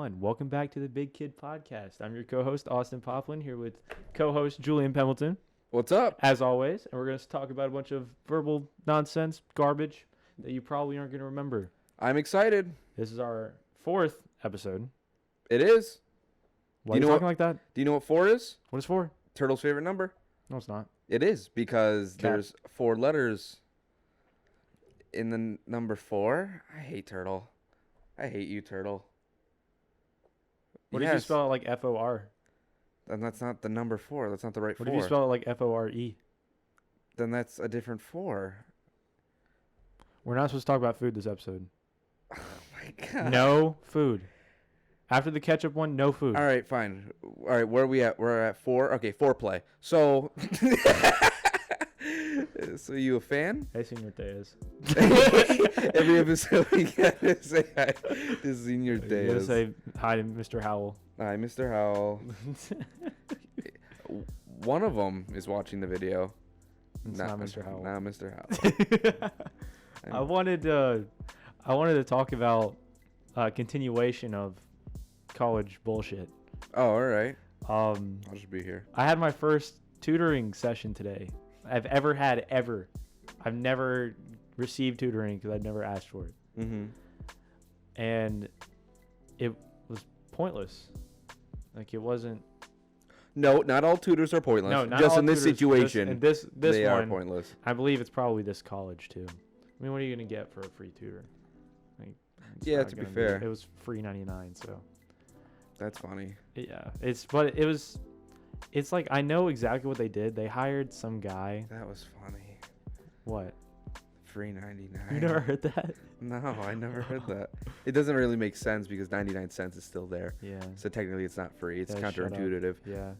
everyone. Welcome back to the Big Kid Podcast. I'm your co-host, Austin Poplin, here with co-host Julian Pembleton, What's up? as always. And we're going to talk about a bunch of verbal nonsense, garbage that you probably aren't going to remember. I'm excited. This is our 4th episode. It is. Why are you talking like that? Do you know what 4 is? What is 4? Turtle's favorite number. No, it's not. It is because Cat. there's 4 letters in the number 4. I hate Turtle. I hate you, Turtle. What if you spell it like F-O-R? Then that's not the number 4. That's not the right 4. What if you spell it like F-O-R-E? Then that's a different 4. We're not supposed to talk about food this episode. Oh my god. No food. After the ketchup one, no food. All right, fine. All right, where are we at? We're at 4. Okay, foreplay. So, so you a fan? Hey, Senor Tejas. Every episode we gotta say hi to Senor You gotta Tejas. say hi to Mr. Howell. Hi, Mr. Howell. One of them is watching the video. It's not Mr. Howell. Not Mr. Howell. I wanted to talk about continuation of college bullshit. Oh, all right. I'll just be here. I had my first tutoring session today. I've ever had ever. I've never received tutoring because I'd never asked for it. Mm-hmm. And it was pointless. Like it wasn't. No, not all tutors are pointless. No, not just all in this tutors, situation, and this they one, are pointless. I believe it's probably this college too. I mean, what are you gonna get for a free tutor? Like, Yeah, not to be gonna fair. it was free 99. So That's funny. yeah, it's like I know exactly what they did. They hired some guy. That was funny. What? Free 99. You never heard that? No, I never heard that. It doesn't really make sense because 99 cents is still there. Yeah. So technically it's not free. It's Yeah, shut up. counterintuitive. Yeah.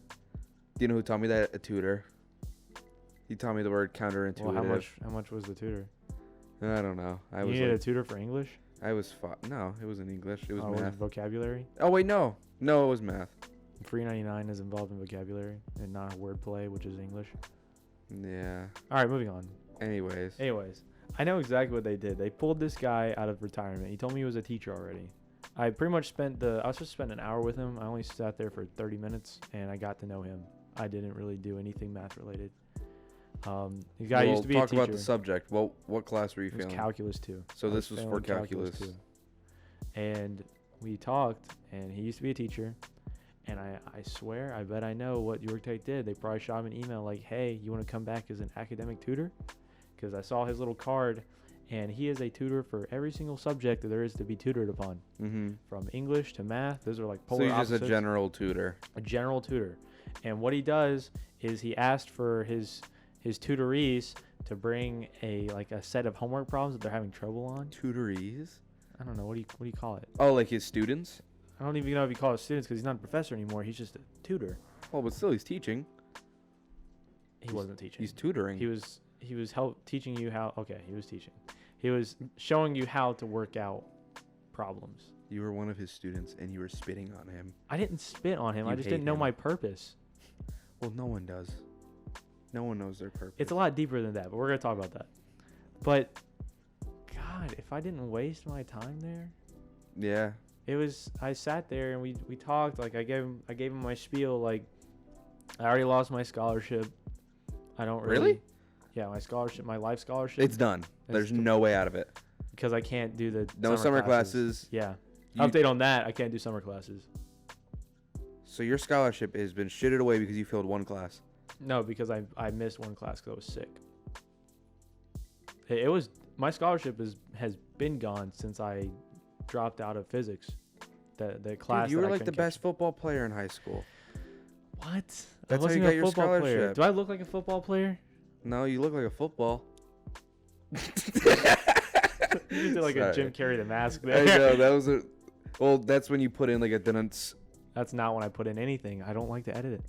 Do you know who taught me that? A tutor. He taught me the word counterintuitive. Well, how much was the tutor? I don't know. You needed a tutor for English? No, it was in English. It was Was math. it vocabulary? Oh wait, no, it was math. Free 99 is involved in vocabulary and not wordplay, which is English. Yeah. All right, moving on. Anyways. I know exactly what they did. They pulled this guy out of retirement. He told me he was a teacher already. I pretty much I was supposed to spend an hour with him. I only sat there for 30 minutes, and I got to know him. I didn't really do anything math related. The guy used to be a teacher. Talk about the subject. Well, what class were you It was feeling? calculus 2. So this was for calculus. 2. And we talked, and he used to be a teacher. And I swear, I bet I know what York Tech did. They probably shot him an email like, hey, you want to come back as an academic tutor? Because I saw his little card, and he is a tutor for every single subject that there is to be tutored upon. Mm-hmm. From English to math. Those are like So polar he's just opposites. a general tutor. A general tutor. And what he does is he asked for his tutorees to bring a set of homework problems that they're having trouble on. Tutorees? I don't know. What do you call it? Oh, like his students? I don't even know if you call it students because he's not a professor anymore. He's just a tutor. Oh, but still, he's teaching. He wasn't teaching. He's tutoring. He was teaching you how. Okay, he was teaching. He was showing you how to work out problems. You were one of his students, and you were spitting on him. I didn't spit on him. You I just hate didn't know him. my purpose. Well, no one does. No one knows their purpose. It's a lot deeper than that, but we're gonna talk about that. But God, if I didn't waste my time there. Yeah. It was. I sat there and we talked. Like I gave him my spiel. Like I already lost my scholarship. I don't really. Yeah, my scholarship, my life scholarship. It's done. There's no way out of it. Because I can't do the No summer classes. Yeah. Update on that. I can't do summer classes. So your scholarship has been shitted away because you failed one class. No, because I missed one class because I was sick. It was my scholarship has been gone since I dropped out of physics. The class. Dude, you that were I like the couldn't best football player in high school. What? That's I how you wasn't got a your football player. scholarship. Do I look like a football player? No, you look like a football. You did like a Sorry. Jim Carrey the mask I there. know that was a. Well, that's when you put in like a dunce. That's not when I put in anything. I don't like to edit it.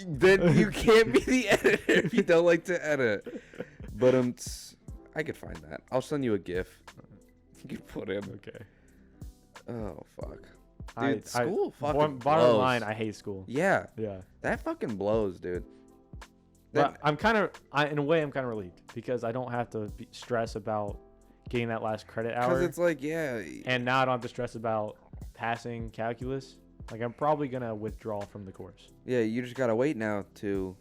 Then you can't be the editor if you don't like to edit. But I could find that. I'll send you a GIF. You put in. Okay. Oh fuck. Dude, school fucking bottom blows. line, I hate school. Yeah, Yeah. that fucking blows, dude. But in a way, I'm kind of relieved because I don't have to stress about getting that last credit hour. Because it's like, yeah. And now I don't have to stress about passing calculus, like I'm probably gonna withdraw from the course. Yeah, you just gotta wait now to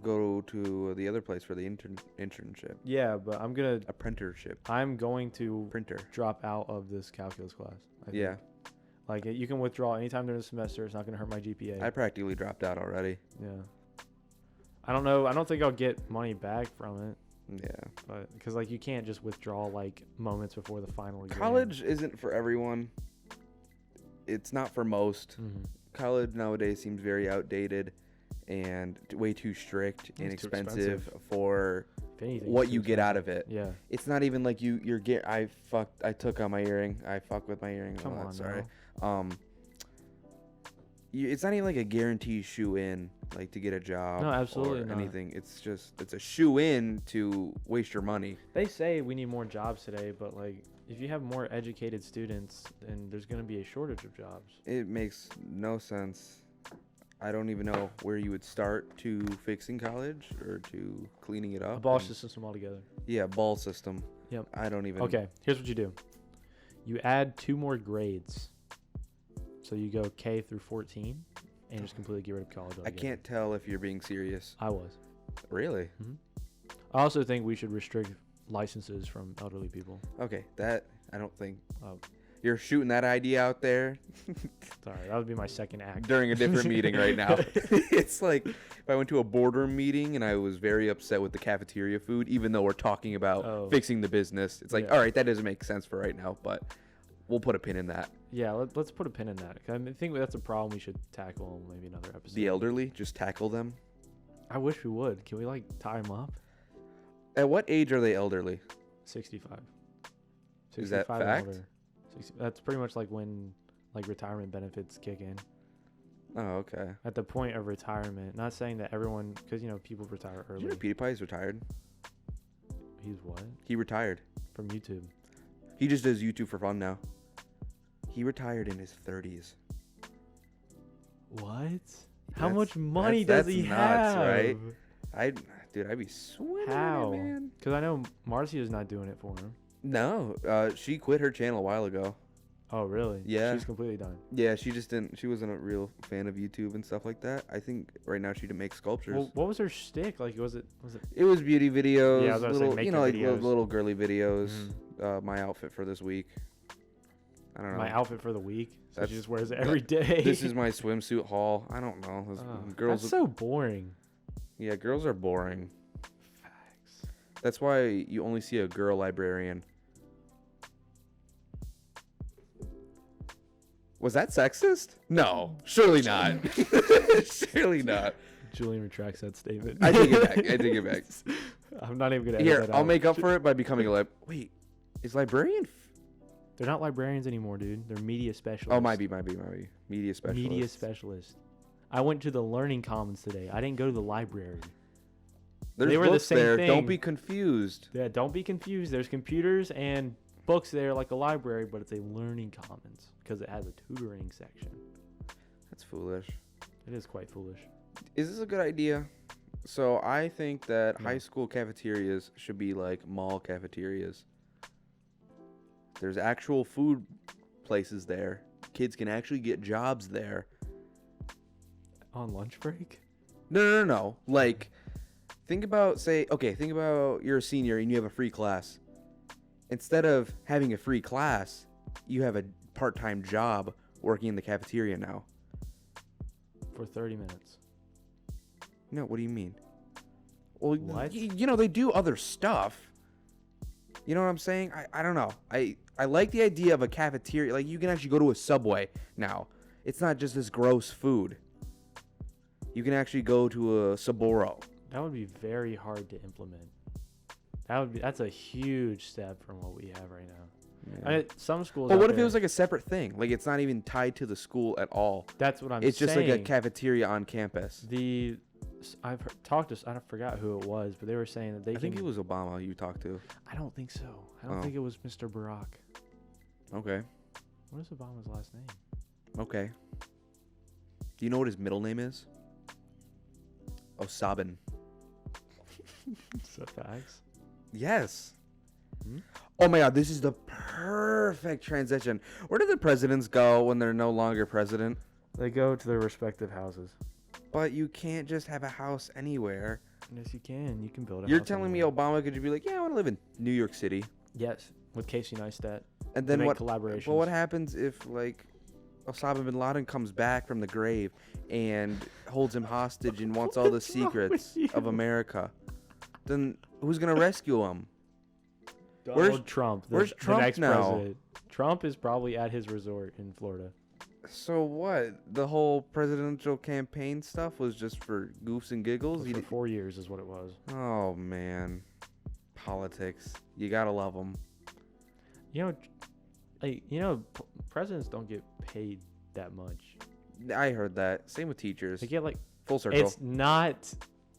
go to the other place for the internship. Yeah, but Apprenticeship. I'm going to Printer. drop out of this calculus class. I think. Yeah. Like you can withdraw anytime during the semester. It's not gonna hurt my GPA. I practically dropped out already. Yeah. I don't know. I don't think I'll get money back from it. Yeah. But because like you can't just withdraw like moments before the final exam. College isn't for everyone. It's not for most. Mm-hmm. College nowadays seems very outdated and way too strict and It's too expensive for If anything, what it's you too get out expensive. of it. Yeah. It's not even like I took out my earring. I fucked with my earring. Come on, sorry. now. It's not even like a guarantee shoe in like to get a job. No, absolutely or not. anything. It's a shoe in to waste your money. They say we need more jobs today, but like if you have more educated students, then there's going to be a shortage of jobs. It makes no sense. I don't even know where you would start to fixing college or to cleaning it up. Abolish the system altogether. Yeah, ball system. Yep. I don't even. Okay, here's what you do. You add 2 more grades. So you go K through 14 and just completely get rid of college I altogether. can't tell if you're being serious. I was. Really? I also think we should restrict licenses from elderly people. Okay, that I don't think. Oh. You're shooting that idea out there Sorry, that would be my second act. during a different meeting right now. It's like if I went to a boardroom meeting and I was very upset with the cafeteria food, even though we're talking about fixing the business. It's like, all right, that doesn't make sense for right now, but we'll put a pin in that. Yeah, let's put a pin in that. I think that's a problem we should tackle in maybe another episode. The elderly, just tackle them. I wish we would. Can we like tie them up? At what age are they elderly? 65. Is that 65 and fact? older. That's pretty much like when like retirement benefits kick in. Oh, okay. At the point of retirement. Not saying that everyone, because you know people retire Did early. you know PewDiePie's retired? He's what? He retired. From YouTube. He just does YouTube for fun now. He retired in his 30s. What? How That's- much money does that's he nuts, have? right? I'd be swimming How? in it, man. Because I know Marcia's not doing it for him. No, she quit her channel a while ago. Oh, really? Yeah. She's completely done. Yeah, she wasn't a real fan of YouTube and stuff like that. I think right now she makes sculptures. Well, what was her shtick? Like, was it? It was beauty videos, Yeah, I was about to say, little, make you your know, like videos. little girly videos. Mhm. My outfit for this week. I don't know. My outfit for the week. So That's- she just wears it every day. This is my swimsuit haul. I don't know. Girls, That's so boring. yeah, girls are boring. Facts. That's why you only see a girl librarian. Was that sexist? No, surely not. Surely not. Julian retracts that statement. I take it back. I'm not even gonna. edit Here, that I'll out. make up for it by becoming a Wait, is librarian? They're not librarians anymore, dude. They're media specialists. Oh, might be. Media specialist. Media specialist. I went to the Learning Commons today. I didn't go to the library. There's They were the books same there. thing. Don't be confused. Yeah, don't be confused. There's computers and books there like a library, but it's a Learning Commons because it has a tutoring section. That's foolish. It is quite foolish. Is this a good idea? So I think that No. high school cafeterias should be like mall cafeterias. There's actual food places there. Kids can actually get jobs there. On lunch break? No. Like, think about you're a senior and you have a free class. Instead of having a free class, you have a part-time job working in the cafeteria now. For 30 minutes. No, what do you mean? Well, What? you know, they do other stuff. You know what I'm saying? I don't know. I like the idea of a cafeteria. Like, you can actually go to a Subway now. It's not just this gross food. You can actually go to a Saboro. That would be very hard to implement. That's a huge step from what we have right now. Yeah. Some schools. But out what if it there- was like a separate thing? Like, it's not even tied to the school at all. That's what I'm It's saying. just like a cafeteria on campus. Talked to. I forgot who it was, but they were saying that they I can. think it was Obama you talked to. I don't think so. I don't Oh. think it was Mr. Barack. Okay. What is Obama's last name? Okay. Do you know what his middle name is? Osabin. Is that facts? Yes. Hmm? Oh my God, this is the perfect transition. Where do the presidents go when they're no longer president? They go to their respective houses. But you can't just have a house anywhere. Yes, you can. You can build a You're house telling me anywhere. Obama could just be like, yeah, I want to live in New York City. Yes, with Casey Neistat. And then Make what? collaborations. Well, what happens if like Osama bin Laden comes back from the grave and holds him hostage and wants all the What's wrong with secrets you? of America? Then who's gonna rescue him? Donald Trump. where's the Trump next now? president. Trump is probably at his resort in Florida. So what? The whole presidential campaign stuff was just for goofs and giggles? For 4 years is what it was. Oh man, politics. You gotta love them. Presidents don't get paid that much. I heard that. Same with teachers. They get like, Full circle. it's not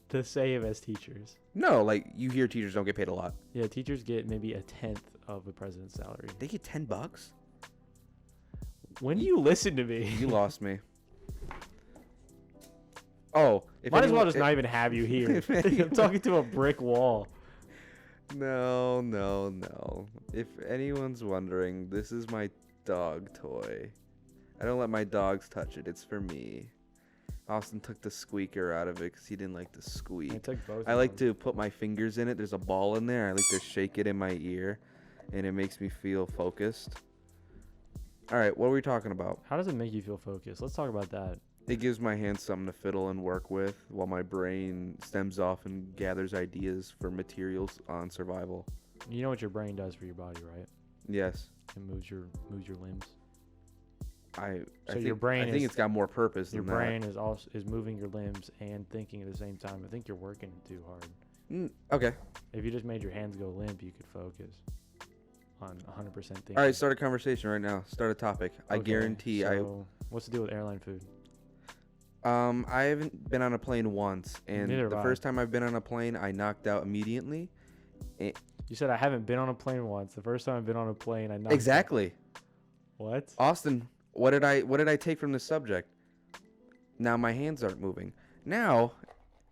the same as teachers. No, like you hear teachers don't get paid a lot. Yeah, teachers get maybe a tenth of a president's salary. They get $10. When do you listen to me? You lost me. Oh, if Might as well anyone- just if- not even have you here. if I'm anyone- talking to a brick wall. No. If anyone's wondering, this is my dog toy. I don't let my dogs touch it. It's for me. Austin took the squeaker out of it because he didn't like the I squeak. took both. I of like them. to put my fingers in it. There's a ball in there. I like to shake it in my ear, and it makes me feel focused. All right, what are we talking about? How does it make you feel focused? Let's talk about that. It gives my hands something to fiddle and work with while my brain stems off and gathers ideas for materials on survival. You know what your brain does for your body, right? Yes. It moves your limbs. I So think, your brain I think is- it's got more purpose Your than brain is moving your limbs and thinking at the same time. I think you're working too hard. that. Okay. If you just made your hands go limp, you could focus on 100% thinking. All right, start a conversation right now. Start a topic. I Okay, guarantee so what's the deal with airline food? I haven't been on a plane once, and Neither the have first time I've been on a plane, I knocked out immediately. You said I haven't been on a plane once. The first time I've been on a plane, I knocked Exactly. What? Austin, what did I take from this subject? Now my hands aren't moving. Now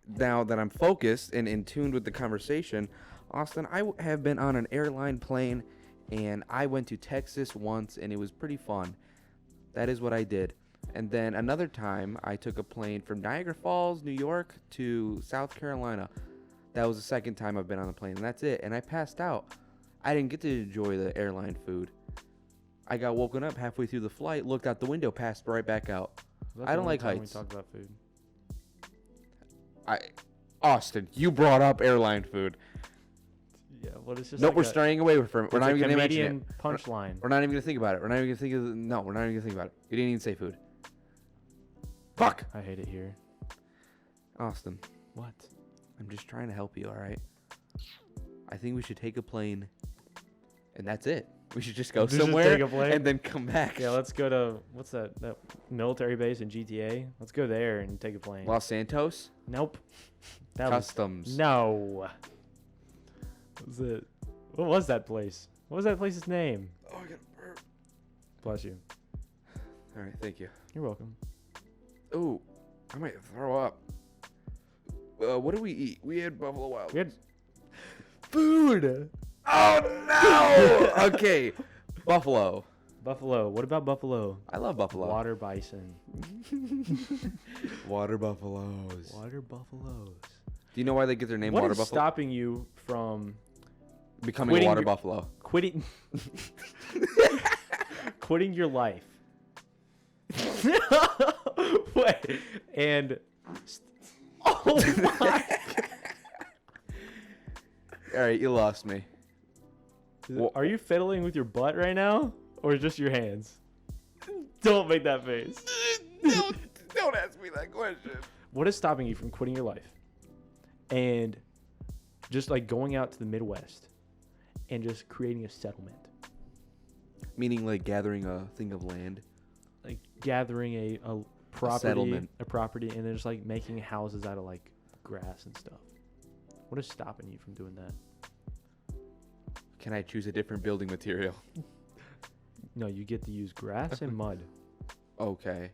that I'm focused and in tune with the conversation, Austin, I have been on an airline plane, and I went to Texas once, and it was pretty fun. That is what I did. And then another time, I took a plane from Niagara Falls, New York, to South Carolina. That was the second time I've been on a plane, and that's it. And I passed out. I didn't get to enjoy the airline food. I got woken up halfway through the flight, looked out the window, passed right back out. That's I the don't only like time heights. We talk about food. Austin, you brought up airline food. Yeah, well, it's just Nope, like we're a, straying away from it. We're it's not a even going to mention it. comedian punchline. We're not even going to think about it. We're not even going to think of no, we're not even going to think about it. You didn't even say food. Fuck! I hate it here. Austin, What? I'm just trying to help you, all right? I think we should take a plane, and that's it. We should just go We should just somewhere take a plane? and then come back. Yeah, let's go to what's that military base in GTA? Let's go there and take a plane. Los Santos? Nope. That Customs. was no. Was it? What was that place? What was that place's name? Oh, I got a burp. Bless you. All right, thank you. You're welcome. Ooh, I might throw up. What did we eat? We had Buffalo Wild We had food. Oh no! Okay, Buffalo. Buffalo. What about Buffalo? I love Buffalo. Water bison. Water buffaloes. Water buffaloes. Do you know why they get their name What Water is Buffalo? stopping you from Becoming a quitting water your- buffalo. quitting quitting your life? Wait, and oh my! All right, you lost me. Well- Are you fiddling with your butt right now, or just your hands? Don't make that face. Don't ask me that question. What is stopping you from quitting your life and just like going out to the Midwest and just creating a settlement? Meaning like gathering a thing of land. Like gathering a property, settlement. a property, and then just like making houses out of like grass and stuff. What is stopping you from doing that? Can I choose a different building material? No, you get to use grass and mud. Okay.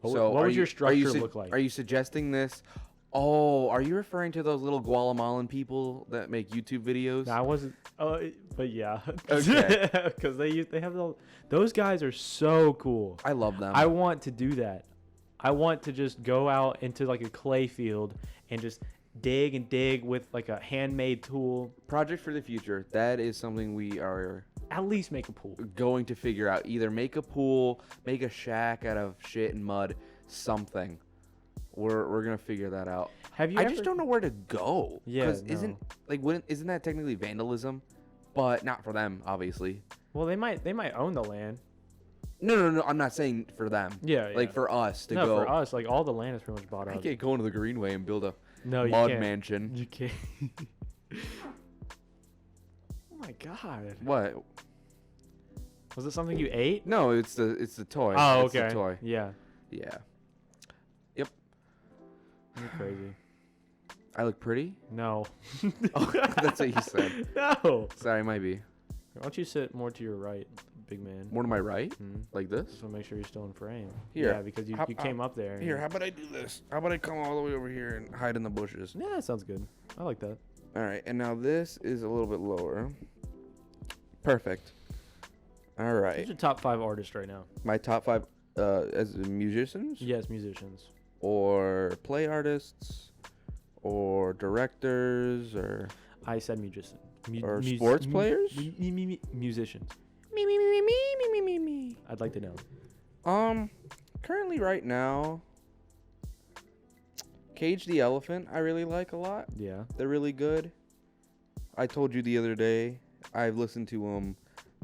What, So what are would you- your are you structure su- look like? Are you suggesting this Oh, are you referring to those little Guatemalan people that make YouTube videos? No, I wasn't. But yeah. Okay. Because they have those guys are so cool. I love them. I want to do that. I want to just go out into like a clay field and just dig and dig with like a handmade tool. Project for the future. That is something we are At least make a pool. going to figure out. Either make a pool, make a shack out of shit and mud, something. We're gonna figure that out. Have you? I ever, just don't know where to go. Yeah, Because no. isn't that technically vandalism? But not for them, obviously. Well, they might own the land. No. I'm not saying for them. Yeah. Like for us to no, go. for us, like all the land is pretty much bought I out. can't go into the Greenway and build a No, you mud can't. mansion. You can't. Oh my god. What? Was it something you ate? No, it's the toy. Oh, It's okay. the toy. Yeah. Yeah. You're crazy. I look pretty? No. Oh, that's what you said. No. Sorry, might be. Why don't you sit more to your right, big man? More to my right? Hmm. Like this? Just want to make sure you're still in frame. Here. Yeah, because you came up there. Here, how about I do this? How about I come all the way over here and hide in the bushes? Yeah, that sounds good. I like that. All right, and now this is a little bit lower. Perfect. All Who's right. your top 5 artists right now? My top 5 as musicians Yes, musicians. or play artists or directors or I said musician. Or sports players? Musicians. me. I'd like to know. Currently right now, Cage the Elephant I really like a lot. Yeah. They're really good. I told you the other day I've listened to them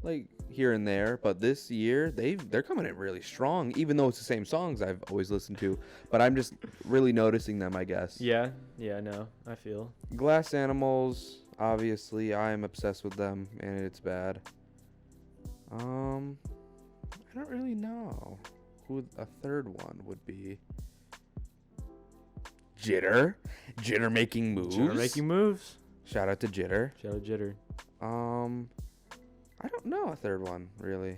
like here and there, but this year they're coming in really strong, even though it's the same songs I've always listened to. But I'm just really noticing them, I guess. Yeah. Yeah, no. I feel. Glass Animals, obviously, I'm obsessed with them, and it's bad. I don't really know who a third one would be. Jitter making moves. Jitter making moves. Shout out to Jitter. Shout out Jitter. I don't know a third one really.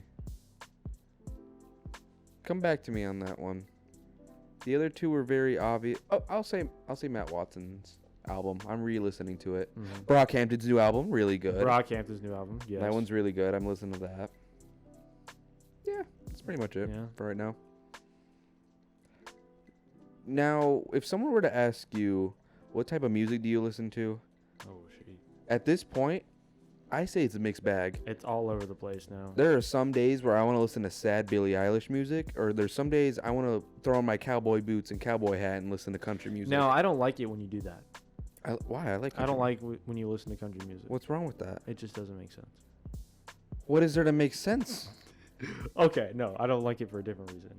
Come back to me on that one. The other two were very obvious. Oh, I'll say Matt Watson's album. I'm re-listening to it. Mm-hmm. Brockhampton's new album, really good. Brockhampton's new album. Yes. That one's really good. I'm listening to that. Yeah, that's pretty much it Yeah. for right now. Now, if someone were to ask you, what type of music do you listen to? Oh shit. At this point, I say it's a mixed bag. It's all over the place now. There are some days where I want to listen to sad Billie Eilish music, or there's some days I want to throw on my cowboy boots and cowboy hat and listen to country music. No, I don't like it when you do that. Why? I like country. I don't like when you listen to country music. What's wrong with that? It just doesn't make sense. What is there to make sense? Okay, no, I don't like it for a different reason.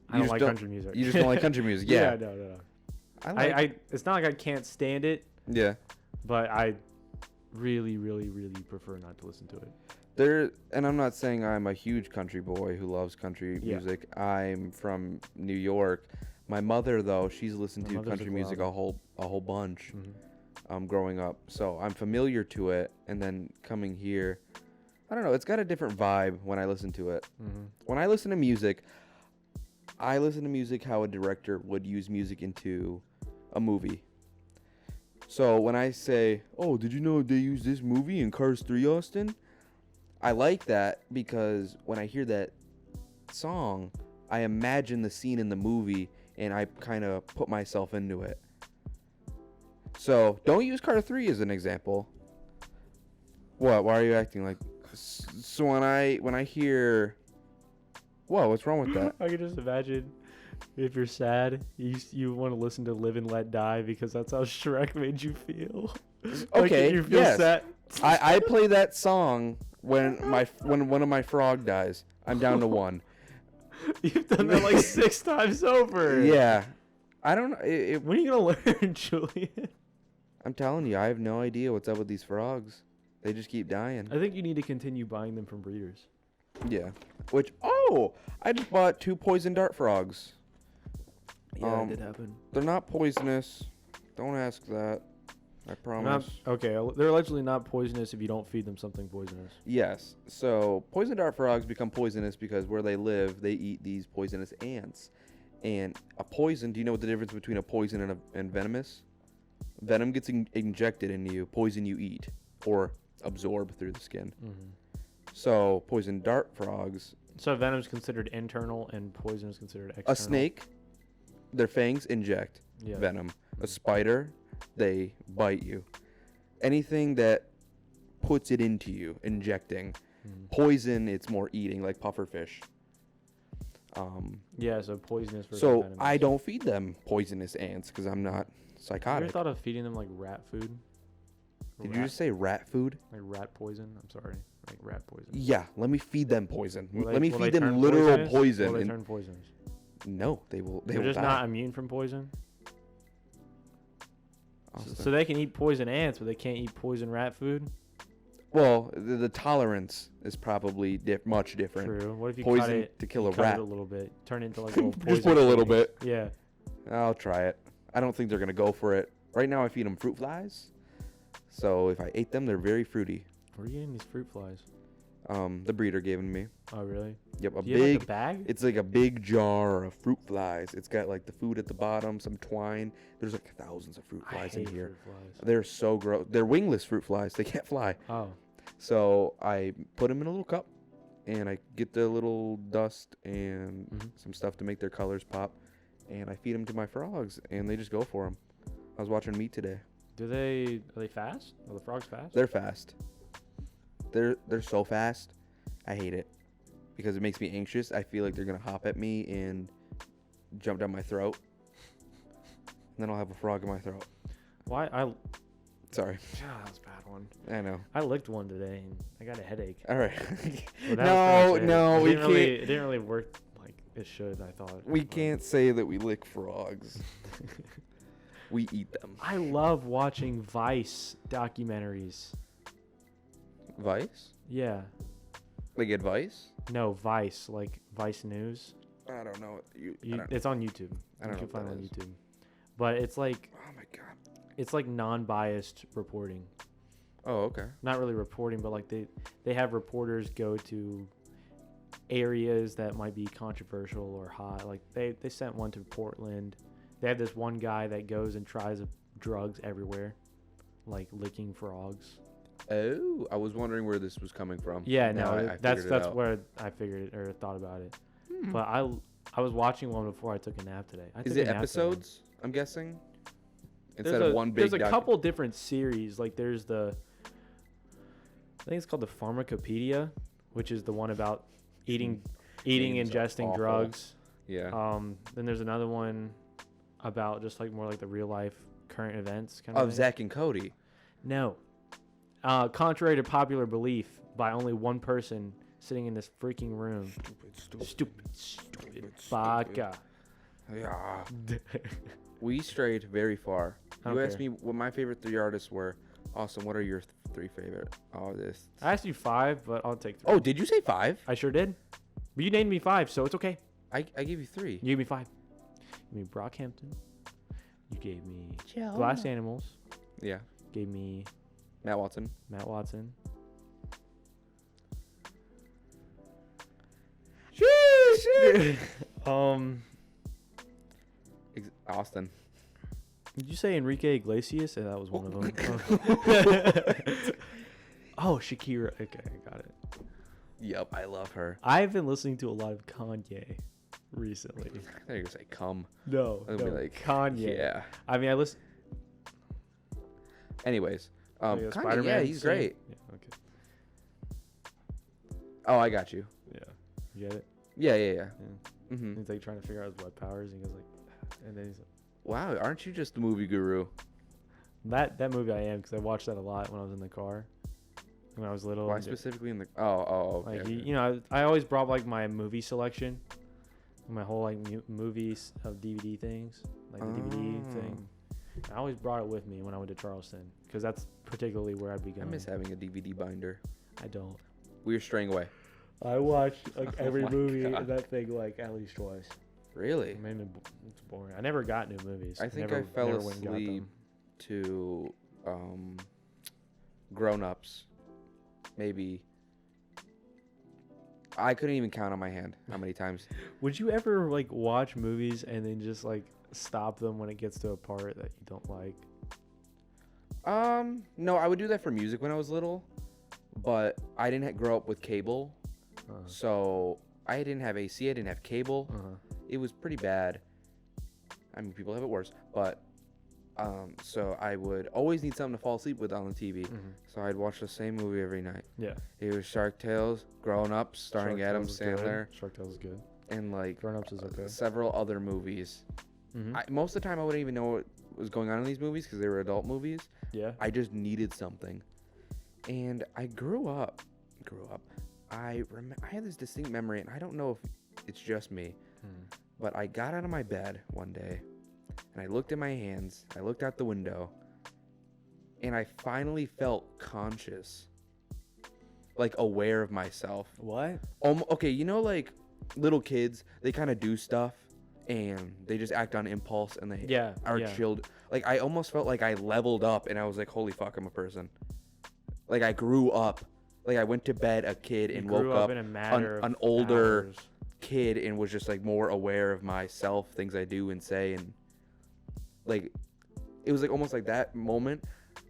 I You don't just like don't- country music. You just don't like country music. Yeah. No. I like I it's not like I can't stand it, Yeah. but I really, really, really prefer not to listen to it. And I'm not saying I'm a huge country boy who loves country Yeah. music. I'm from New York. My mother, though, she's listened My to mother's country a music Guava. a whole bunch. Mm-hmm. Growing up, so I'm familiar to it. And then coming here, I don't know. It's got a different vibe when I listen to it. Mm-hmm. When I listen to music, I listen to music how a director would use music into a movie. So when I say, "Oh, did you know they use this movie in Cars 3, Austin?" I like that because when I hear that song, I imagine the scene in the movie and I kind of put myself into it. So don't use Car 3 as an example. What? Why are you acting like? So when I hear, whoa, what's wrong with that? I can just imagine if you're sad, you want to listen to "Live and Let Die" because that's how Shrek made you feel. Okay, like you feel yes. sad. I play that song when one of my frog dies. I'm down to one. You've done that like 6 times over. Yeah, I don't know. When are you gonna learn, Julian? I'm telling you, I have no idea what's up with these frogs. They just keep dying. I think you need to continue buying them from breeders. Yeah. I just bought 2 poison dart frogs. Yeah, it did happen. They're not poisonous. Don't ask that. I promise. They're allegedly not poisonous if you don't feed them something poisonous. Yes. So poison dart frogs become poisonous because where they live, they eat these poisonous ants. And a poison, do you know what the difference between a poison and venomous? Venom gets injected into you. Poison you eat or absorb through the skin. Mm-hmm. So poison dart frogs. So venom's considered internal and poison is considered external. A snake, their fangs inject venom. A spider, they bite you. Anything that puts it into you, injecting. Poison, it's more eating, like pufferfish. Yeah, so poisonous versus So venomous. I don't feed them poisonous ants because I'm not Have you psychotic. ever thought of feeding them like rat food? Did you just say rat food? Like rat poison? I'm sorry. Like rat poison. Yeah, let me feed them poison. Will Let me they feed turn them literal poisonous? poison. Will they and- turn poisonous? No, they will. They They're will just die. not immune from poison? Austin. So they can eat poison ants, but they can't eat poison rat food? Well, the tolerance is probably much different. True. What if you Poison cut it, to kill a cut rat. it a little bit, turn it into like a little poison Just put a little shavings? bit. Yeah. I'll try it. I don't think they're gonna go for it. Right now, I feed them fruit flies. So if I ate them, they're very fruity. Where are you getting these fruit flies? The breeder gave them to me. Oh, really? Yep, a Do you have, big. like, a bag? It's like a big jar of fruit flies. It's got like the food at the bottom, some twine. There's like thousands of fruit I flies hate in here. fruit flies. They're so gross. They're wingless fruit flies. They can't fly. Oh. So I put them in a little cup, and I get the little dust and Mhm. some stuff to make their colors pop, and I feed them to my frogs, and they just go for them. I was watching meat today. Are they fast? Are the frogs fast? They're fast. They're so fast. I hate it because it makes me anxious. I feel like they're gonna hop at me and jump down my throat, and then I'll have a frog in my throat. Why? Sorry, That was a bad one. I know. I licked one today and I got a headache. All right. Well, that was No, pretty much it. no, It we didn't really- can't. It didn't really work like it should, I thought. We But- can't say that we lick frogs. We eat them. I love watching Vice documentaries. Vice? Yeah. Like advice? No, Vice, like Vice News. I don't know. It's on YouTube. I don't You know can find what it on that is. YouTube. But it's like Oh my god. it's like non-biased reporting. Oh, okay. Not really reporting, but like they have reporters go to areas that might be controversial or hot. Like they sent one to Portland. They have this one guy that goes and tries drugs everywhere, like licking frogs. Oh, I was wondering where this was coming from. Yeah, Now no, I that's figured it out. where I figured it or thought about it. Hmm. But I was watching one before I took a nap today. Is it episodes? I'm guessing. Instead There's of one big. There's a couple different series. Like there's I think it's called the Pharmacopedia, which is the one about eating, Names are ingesting awful. drugs. Yeah. Then there's another one about just like more like the real life current events kind of Of thing. Zach and Cody. No. Contrary to popular belief, by only one person sitting in this freaking room. Stupid baka. Yeah. We strayed very far. I You don't asked care. me what my favorite 3 artists were. Austin, what are your 3 favorite artists? I asked you 5, but I'll take 3. Oh, did you say 5? I sure did. But you named me 5, so it's okay. I gave you 3. You gave me 5. You gave me Brockhampton. You gave me Glass Animals. Yeah. Gave me Matt Watson. Matt Watson. Austin. Did you say Enrique Iglesias? Yeah, that was one of them. Oh, Shakira. Okay, I got it. Yep, I love her. I've been listening to a lot of Kanye recently. I thought you were gonna say come. No, I'd be like, Kanye. Yeah. I mean, I listen. Anyways, Kanye, Spider-Man. yeah, he's great. Yeah, okay. Oh, I got you. Yeah. You get it? Yeah. Yeah. Hmm. He's like trying to figure out his blood powers, and he goes like, and then he's like, Wow, aren't you just the movie guru? that movie I am, because I watched that a lot when I was in the car when I was little. Why and specifically in the? Oh, okay. Like okay. you know, I always brought like my movie selection, my whole like movies of DVD things, like the DVD Oh. thing. I always brought it with me when I went to Charleston, because that's particularly where I'd be I going. miss having a DVD binder. I don't. We were straying away. I watched like Oh every my movie God. in that thing like at least twice. Really? I mean, it's boring. I never got new movies. I think never, I fell never went and got asleep them. to Grown Ups. Maybe. I couldn't even count on my hand how many times. Would you ever like watch movies and then just like stop them when it gets to a part that you don't like? No, I would do that for music when I was little, but I didn't grow up with cable, so I didn't have AC. I didn't have cable. It was pretty bad. I mean, people have it worse, but so I would always need something to fall asleep with on the TV. So I'd watch the same movie every night. Yeah. It was Shark Tales, Grown Ups, starring Shark Adam Tales is good. Sandler, Shark Tales is good. and like Grown Ups is okay. several other movies. Most of the time, I wouldn't even know what was going on in these movies because they were adult movies. Yeah. I just needed something, and I grew up. I had this distinct memory, and I don't know if it's just me, but I got out of my bed one day, and I looked at my hands. I looked out the window, and I finally felt conscious, like aware of myself. What? Okay, you know, like little kids, they kind of do stuff. And they just act on impulse, and they are chilled. Like, I almost felt like I leveled up, and I was like, holy fuck, I'm a person. Like, I grew up. Like, I went to bed a kid and woke up in a matter of an older hours. kid and was just, like, more aware of myself, things I do and say. And, like, it was, like, almost like that moment,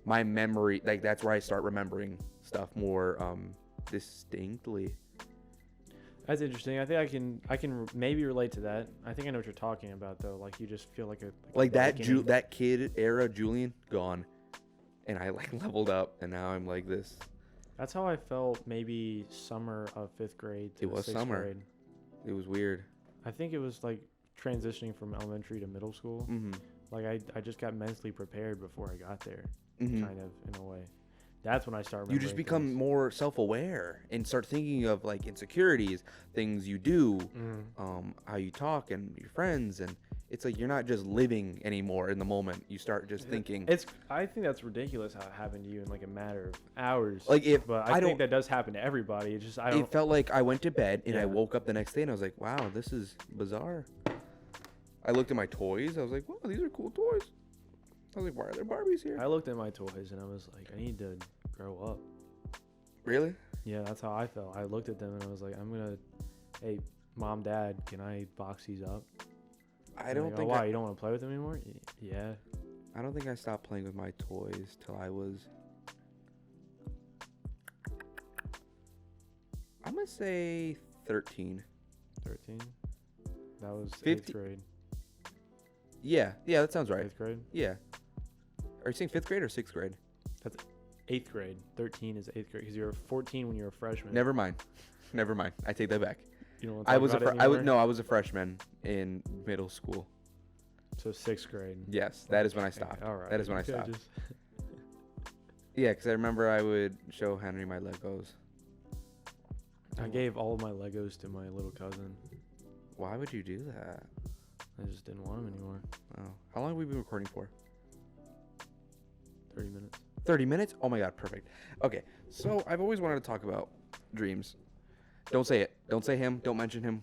my memory, like, that's where I start remembering stuff more distinctly. That's interesting. I think I can maybe relate to that. I think I know what you're talking about though. Like you just feel like that kid era Julian gone, and I like leveled up, and now I'm like this. That's how I felt maybe summer of 5th grade to It was 6th summer. grade. It was weird. I think it was like transitioning from elementary to middle school. Like I just got mentally prepared before I got there, kind of in a way. That's when I start remembering You just become things. more self-aware and start thinking of like insecurities, things you do, how you talk, and your friends, and it's like you're not just living anymore in the moment. You start just thinking. I think that's ridiculous how it happened to you in like a matter of hours. Like but I think that does happen to everybody. It's just It felt like I went to bed and I woke up the next day and I was like, wow, this is bizarre. I looked at my toys. I was like, wow, these are cool toys. I was like, why are there Barbies here? I looked at my toys and I was like, I need to grow up. Really? Yeah, that's how I felt. I looked at them and I was like, hey, mom, dad, can I box these up? I don't think. Why, you don't want to play with them anymore? Yeah. I don't think I stopped playing with my toys till I was. I'm gonna say 13. 13? That was 50 8th grade. Yeah, that sounds right. 8th grade? Yeah. Are you saying 5th grade or 6th grade? That's 8th grade. 13 is 8th grade because you were 14 when you were a freshman. Never mind. I take that back. You don't want to talk about it anymore? I was a freshman in middle school. So 6th grade. Yes, that is when I stopped. All right. That is when I stopped. Yeah, because I remember I would show Henry my Legos. I gave all of my Legos to my little cousin. Why would you do that? I just didn't want them anymore. Oh, how long have we been recording for? 30 minutes. 30 minutes? Oh my god, perfect. Okay, so I've always wanted to talk about dreams. Don't say it. Don't say him. Don't mention him.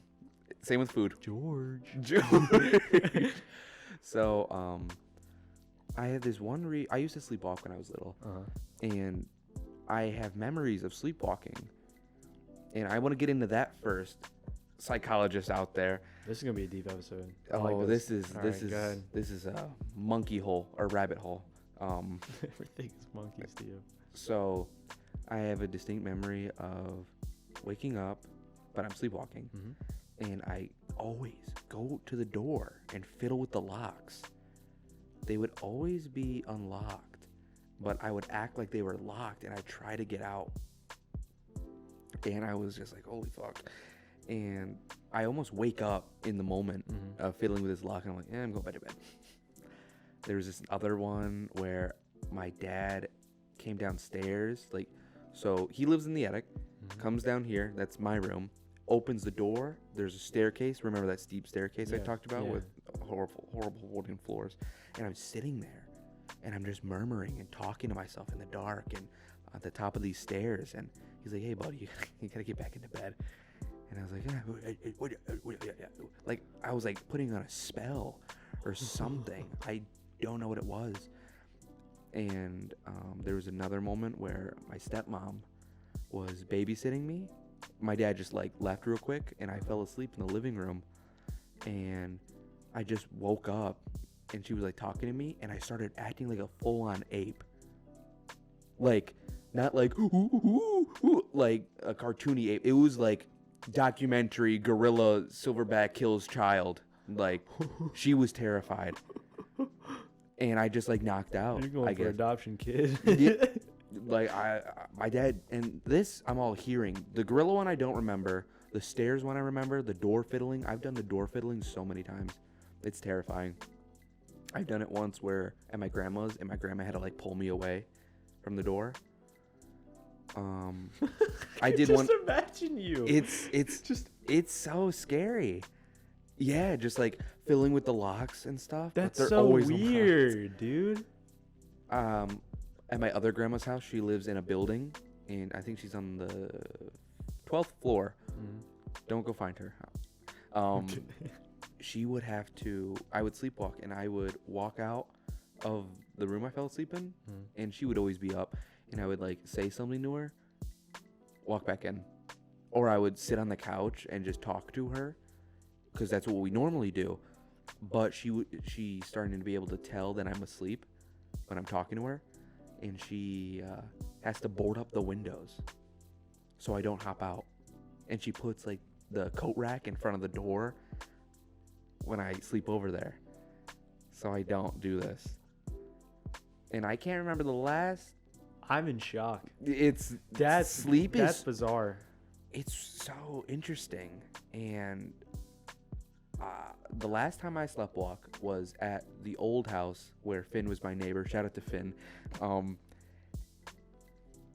Same with food. George. So, I had this one I used to sleepwalk when I was little. And I have memories of sleepwalking. And I want to get into that first. Psychologists out there. This is gonna be a deep episode. This is a monkey hole or rabbit hole. Everything is monkeys to you. So, I have a distinct memory of waking up, but I'm sleepwalking, and I always go to the door and fiddle with the locks. They would always be unlocked, but I would act like they were locked, and I try to get out. And I was just like, holy fuck. And I almost wake up in the moment of fiddling with this lock, and I'm like, I'm going back to bed. There was this other one where my dad came downstairs, so he lives in the attic, comes down here, that's my room, opens the door, there's a staircase, remember that steep staircase I talked about with horrible wooden floors, and I'm sitting there, and I'm just murmuring and talking to myself in the dark, and at the top of these stairs, and he's like, hey buddy, you gotta get back into bed. And I was like, like I was like putting on a spell or something. I don't know what it was. And there was another moment where my stepmom was babysitting me, my dad just like left real quick, and I fell asleep in the living room, and I just woke up, and she was like talking to me, and I started acting like a full-on ape. Like, not like ooh, ooh, ooh, like a cartoony ape. It was like documentary gorilla silverback kills child. Like, she was terrified, and I just like knocked out. You're going I for guess. adoption, kid. Yeah. Like my dad, and this I'm all hearing. The gorilla one I don't remember. The stairs one I remember. The door fiddling. I've done the door fiddling so many times. It's terrifying. I've done it once where at my grandma's, and my grandma had to like pull me away from the door. I did just one. Imagine you. It's so scary. Yeah, just like filling with the locks and stuff. That's but they're so always weird, dude. At my other grandma's house, she lives in a building, and I think she's on the 12th floor. Mm. Don't go find her. She would have to. I would sleepwalk, and I would walk out of the room I fell asleep in, and she would always be up, and I would like say something to her, walk back in, or I would sit on the couch and just talk to her, because that's what we normally do. But she's starting to be able to tell that I'm asleep when I'm talking to her, and she has to board up the windows so I don't hop out, and she puts like the coat rack in front of the door when I sleep over there, so I don't do this. And I can't remember the last. I'm in shock. That's bizarre. It's so interesting. And the last time I sleptwalk was at the old house where Finn was my neighbor. Shout out to Finn.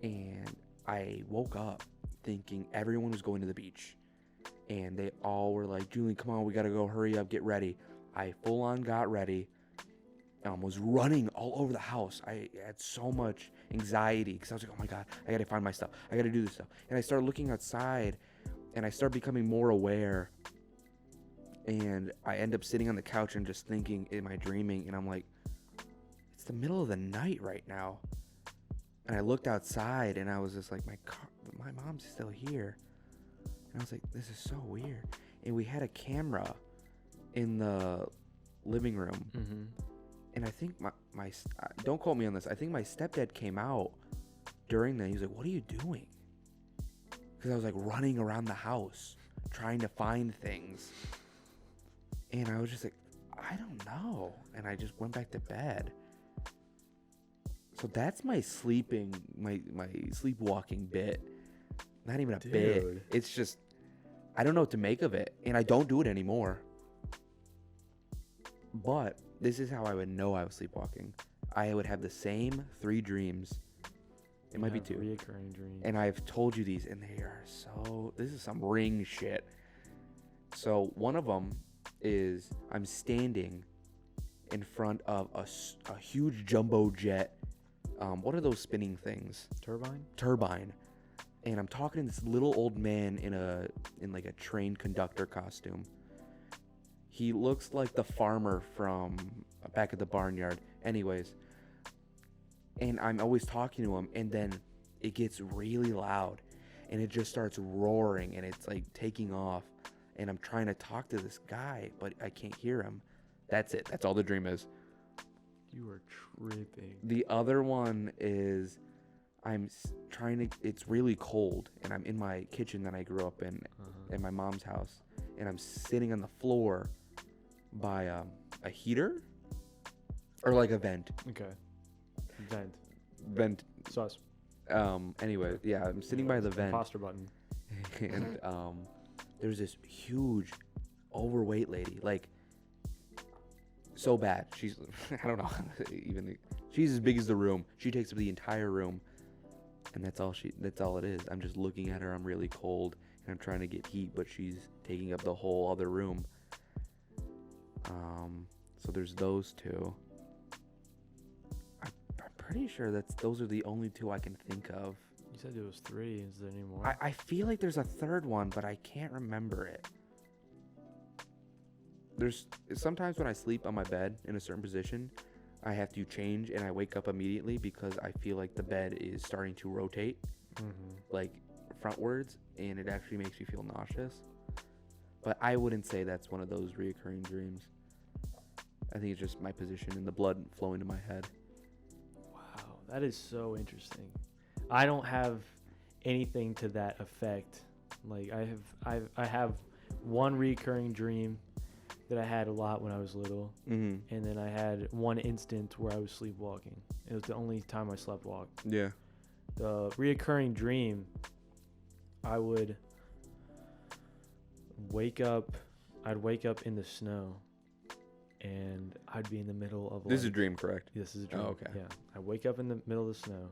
And I woke up thinking everyone was going to the beach, and they all were like, "Julian, come on, we gotta go, hurry up, get ready." I full on got ready. Was running all over the house. I had so much anxiety because I was like, "Oh my God, I gotta find my stuff. I gotta do this stuff." And I started looking outside, and I started becoming more aware. And I end up sitting on the couch and just thinking, am I dreaming? And I'm like, it's the middle of the night right now. And I looked outside, and I was just like, my mom's still here. And I was like, this is so weird. And we had a camera in the living room. Mm-hmm. And I think my don't quote me on this. I think my stepdad came out during that. He was like, "What are you doing?" Because I was like running around the house trying to find things. And I was just like, I don't know. And I just went back to bed. So that's my sleepwalking bit. Not even a bit. It's just, I don't know what to make of it. And I don't do it anymore. But this is how I would know I was sleepwalking. I would have the same 3 dreams. It might be 2. Reoccurring dreams. And I've told you these, and they are so, this is some Ring shit. So one of them is I'm standing in front of a huge jumbo jet. What are those spinning things? Turbine. And I'm talking to this little old man in like a train conductor costume. He looks like the farmer from back at the barnyard. Anyways. And I'm always talking to him, and then it gets really loud, and it just starts roaring, and it's like taking off. And I'm trying to talk to this guy, but I can't hear him. That's it. That's all the dream is. You are tripping. The other one is it's really cold, and I'm in my kitchen that I grew up in, at my mom's house, and I'm sitting on the floor by a heater or like a vent. Okay. Vent. Sus. Anyway, yeah, I'm sitting by the vent. Imposter button. And there's this huge overweight lady, like so bad. She's I don't know even. She's as big as the room. She takes up the entire room, and that's all it is. I'm just looking at her. I'm really cold, and I'm trying to get heat, but she's taking up the whole other room. So there's those 2. I'm pretty sure those are the only 2 I can think of. You said it was 3. Is there any more? I feel like there's a third one, but I can't remember it. There's sometimes when I sleep on my bed in a certain position, I have to change, and I wake up immediately because I feel like the bed is starting to rotate, like frontwards, and it actually makes me feel nauseous. But I wouldn't say that's one of those reoccurring dreams. I think it's just my position and the blood flowing to my head. Wow, that is so interesting. I don't have anything to that effect. Like I have one recurring dream that I had a lot when I was little, Mm-hmm. and then I had one instant where I was sleepwalking. It was the only time I slept walked. Yeah. The reoccurring dream, I would wake up. I'd wake up in the snow, and I'd be in the middle of. This is a dream, correct? This is a dream. Oh, okay. Yeah, I wake up in the middle of the snow.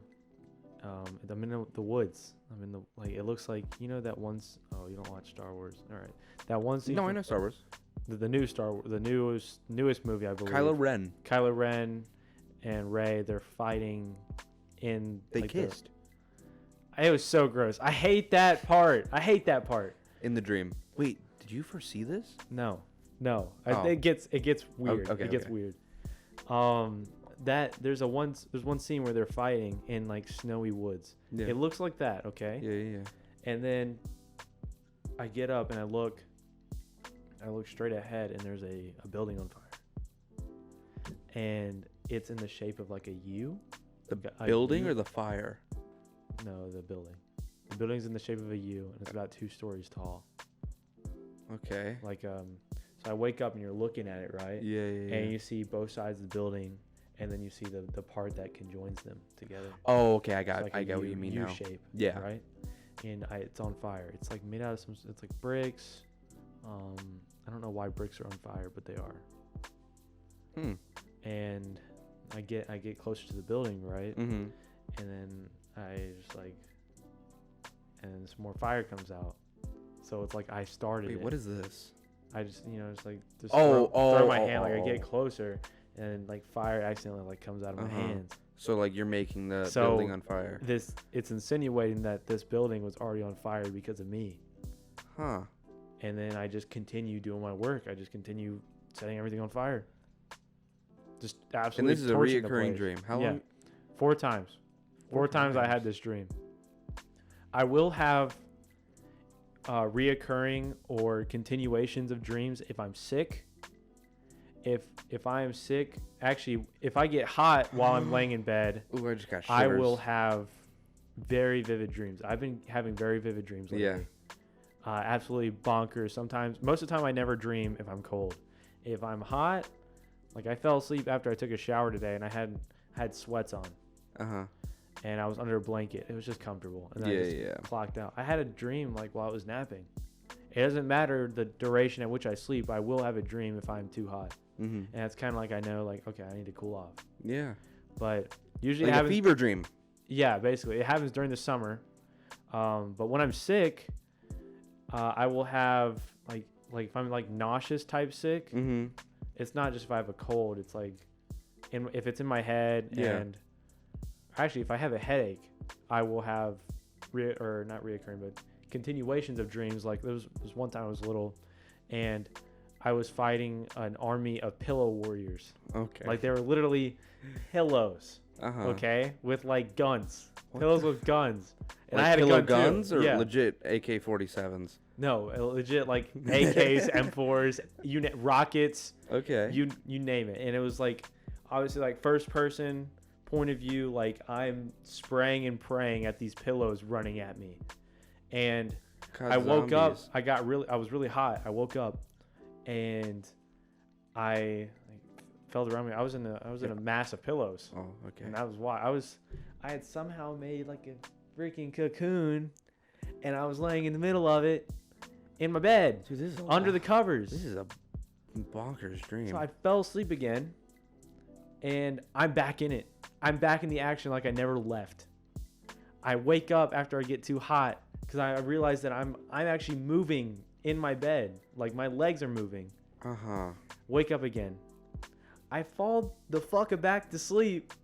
I'm in the woods. I'm in the it looks like that one's. Oh, you don't watch Star Wars. All right, that one scene. No, I know Star Wars. The new Star Wars, the newest movie, I believe. Kylo Ren and Rey, they're fighting in. They kissed. It was so gross. I hate that part. In the dream. Wait, did you foresee this? No. Oh. It gets weird. Okay, it gets weird. There's one scene where they're fighting in like snowy woods. Yeah. It looks like that, okay? Yeah. And then I get up and I look straight ahead, and there's a building on fire. And it's in the shape of like a U. The building or the fire? No, the building. The building's in the shape of a U, and it's about 2 stories tall. Okay. So I wake up and you're looking at it, right? Yeah. And you see both sides of the building, and then you see the part that conjoins them together. Oh, okay. I got It's what you mean U now. shape. Yeah. Right. And it's on fire. It's like made out of it's like bricks. I don't know why bricks are on fire, but they are. And I get closer to the building, right? Mm-hmm. And then I just and some more fire comes out. So it's like I started. Wait, what is this? I just throw my hand, like I oh. get closer, and like fire accidentally like comes out of my hands. So like you're making the building on fire. It's insinuating that this building was already on fire because of me. Huh. And then I just continue doing my work. I just continue setting everything on fire. Just absolutely. And this is a torching the reoccurring place. dream. How Yeah. long? 4 times. 4 times I had this dream. I will have reoccurring or continuations of dreams if I'm sick. If I am sick, actually, if I get hot while I'm laying in bed, Ooh, I just got shivers. I will have very vivid dreams. I've been having very vivid dreams lately. Yeah. Absolutely bonkers. Sometimes, most of the time, I never dream if I'm cold. If I'm hot, like I fell asleep after I took a shower today, and I had sweats on, and I was under a blanket. It was just comfortable, and I just clocked out. I had a dream like while I was napping. It doesn't matter the duration at which I sleep. I will have a dream if I'm too hot, and it's kind of like I know, like, okay, I need to cool off. Yeah. But usually like it happens, a fever dream. Yeah, basically, it happens during the summer. But when I'm sick, I will have like if I'm like nauseous type sick. It's not just if I have a cold. It's like if it's in my head, and actually if I have a headache, I will have not reoccurring, but continuations of dreams. Like there was one time I was little, and I was fighting an army of pillow warriors. Okay. Like they were literally pillows. Okay, with like guns. Pillows with guns. And like I had pillow a gun guns too. or Yeah. legit AK-47s? No, legit like AKs, M4s, rockets. Okay. You name it. And it was like obviously like first person point of view, like I'm spraying and praying at these pillows running at me. And I woke up, I was really hot. I woke up and I felt around me. I was in a mass of pillows. Oh, okay. And that was why I had somehow made like a freaking cocoon, and I was laying in the middle of it in my bed. Dude, this is under the covers. This is a bonkers dream. So I fell asleep again, and I'm back in it. I'm back in the action like I never left. I wake up after I get too hot because I realize that I'm actually moving in my bed. Like my legs are moving. Wake up again. I fall the fuck back to sleep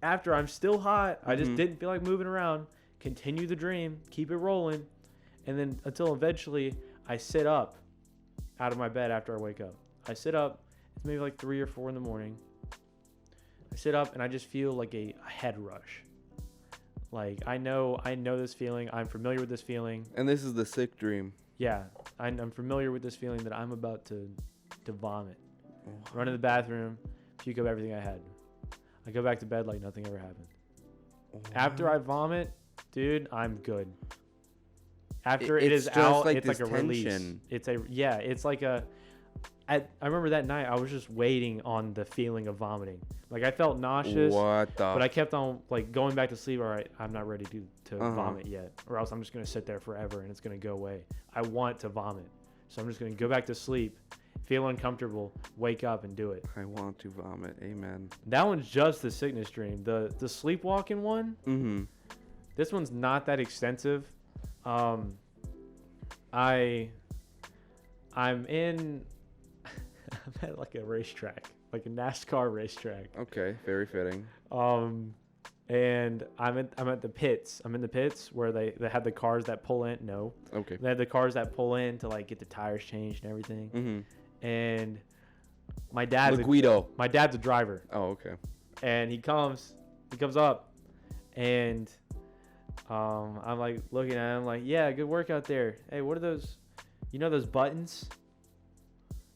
after I'm still hot. I just didn't feel like moving around. Continue the dream. Keep it rolling. And then until eventually I sit up out of my bed after I wake up. I sit up. It's maybe like 3 or 4 in the morning. I sit up and I just feel like a head rush. Like I know this feeling. I'm familiar with this feeling. And this is the sick dream. Yeah, I'm familiar with this feeling that I'm about to vomit. Run to the bathroom, puke up everything I had. I go back to bed like nothing ever happened. After I vomit, dude, I'm good. After it is out, like it's like a tension. Release. It's like a. I remember that night I was just waiting on the feeling of vomiting. Like I felt nauseous, but I kept on like going back to sleep. All right, I'm not ready to vomit yet, or else I'm just gonna sit there forever and it's gonna go away. I want to vomit, so I'm just gonna go back to sleep, feel uncomfortable, wake up and do it. I want to vomit. Amen. That one's just the sickness dream. The sleepwalking one. Mm-hmm. This one's not that extensive. I'm at like a racetrack, like a NASCAR racetrack. Okay, very fitting. And I'm at the pits. I'm in the pits where they have the cars that pull in. No. Okay. They have the cars that pull in to like get the tires changed and everything. Mm-hmm. And my dad's my dad's a driver. Oh, okay. And he comes up, and I'm like looking at him like, yeah, good work out there. Hey, what are those? You know those buttons?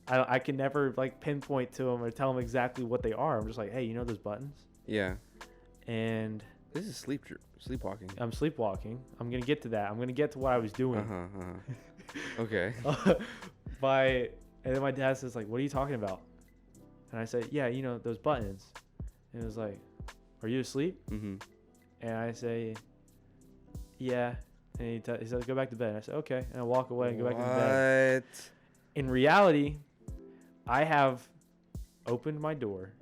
I can never like pinpoint to him or tell him exactly what they are. I'm just like, hey, you know those buttons? Yeah. And this is sleepwalking. I'm sleepwalking. I'm gonna get to that. I'm gonna get to what I was doing. Okay. And then my dad says like, what are you talking about? And I say, yeah, you know those buttons. And it was like, are you asleep? Mm-hmm. And I say, yeah. And he says, go back to bed. And I said, okay. And I walk away and go back to bed. What? In reality, I have opened my door,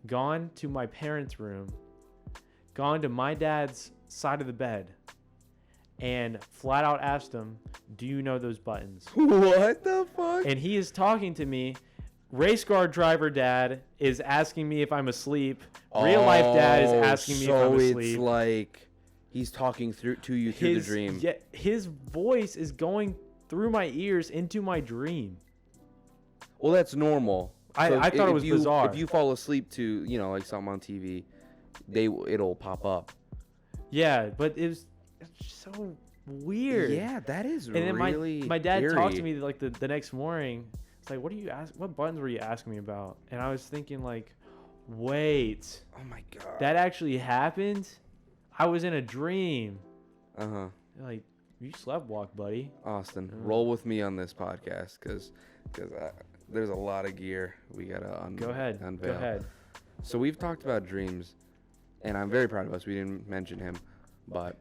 gone to my parents' room, gone to my dad's side of the bed, and flat out asked him, do you know those buttons? What the fuck? And he is talking to me. Race car driver dad is asking me if I'm asleep. Real life dad is asking me if I'm asleep. So it's like he's talking to you through the dream. Yeah, his voice is going through my ears into my dream. Well, that's normal. I thought it was bizarre. If you fall asleep to, like something on TV, it'll pop up. Yeah, but it's so weird. Yeah, that is and then really my dad eerie. talked to me like the next morning. It's like, what buttons were you asking me about? And I was thinking like, wait. Oh my god. That actually happened? I was in a dream. Like, you sleepwalk, buddy. Austin, roll with me on this podcast because there's a lot of gear we gotta unveil. Go ahead. So we've talked about dreams, and I'm very proud of us. We didn't mention him, but